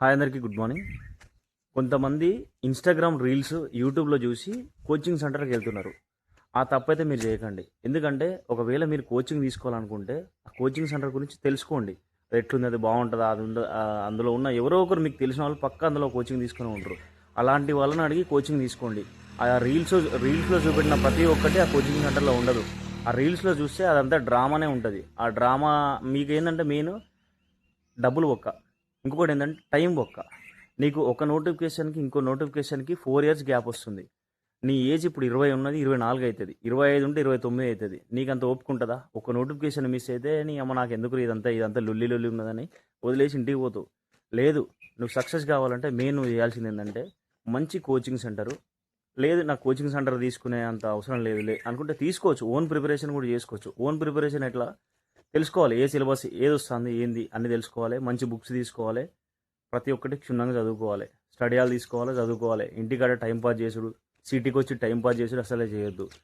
Hi అందరికీ good morning. కొంతమంది Instagram reels యూట్యూబ్లో చూసి కోచింగ్ సెంటర్కి వెళ్తున్నారు. ఆ తప్పైతే మీరు చేయకండి. ఎందుకంటే ఒకవేళ మీరు కోచింగ్ తీసుకోవాలనుకుంటే ఆ కోచింగ్ సెంటర్ గురించి తెలుసుకోండి. అది ఎట్లుంది, అది బాగుంటుందా, అది అందులో ఉన్న ఎవరో ఒకరు మీకు తెలిసిన వాళ్ళు పక్క అందులో కోచింగ్ తీసుకుని ఉంటారు. అలాంటి వాళ్ళని అడిగి కోచింగ్ తీసుకోండి. ఆ రీల్స్లో చూపెట్టిన ప్రతి ఒక్కటి ఆ కోచింగ్ సెంటర్లో ఉండదు. ఆ రీల్స్లో చూస్తే అదంతా డ్రామానే ఉంటుంది. ఆ డ్రామా మీకు ఏంటంటే మెయిన్ డబ్బులు బొక్క. ఇంకొకటి ఏంటంటే టైం బొక్క. నీకు ఒక నోటిఫికేషన్కి ఇంకో నోటిఫికేషన్కి 4 ఇయర్స్ గ్యాప్ వస్తుంది. నీ ఏజ్ ఇప్పుడు 20 ఉన్నది, 24 అవుతుంది. 25 ఉంటే 29 అవుతుంది. నీకు అంత ఒప్పుకుంటుందా? ఒక నోటిఫికేషన్ మిస్ అయితే నీ అమ్మ నాకు ఎందుకు ఇదంతా లొల్లి లొల్లి ఉన్నదని వదిలేసి ఇంటికి పోతావు. లేదు, నువ్వు సక్సెస్ కావాలంటే మెయిన్ నువ్వు చేయాల్సింది ఏంటంటే మంచి కోచింగ్ సెంటరు. లేదు నాకు కోచింగ్ సెంటర్ తీసుకునే అంత అవసరం లేదు అనుకుంటే తీసుకోవచ్చు. ఓన్ ప్రిపరేషన్ కూడా చేసుకోవచ్చు. ఓన్ ప్రిపరేషన్ ఎట్లా తెలుసుకోవాలి? ఏ సిలబస్ ఏది వస్తుంది ఏంది అన్ని తెలుసుకోవాలి. మంచి బుక్స్ తీసుకోవాలి. ప్రతి ఒక్కటి క్షుణ్ణంగా చదువుకోవాలి. స్టడీ హాల్ తీసుకోవాలి, చదువుకోవాలి. ఇంటికాడ టైం పాస్ చేసుడు, సిటీకి వచ్చి టైం పాస్ చేసుడు అసలే చేయొద్దు.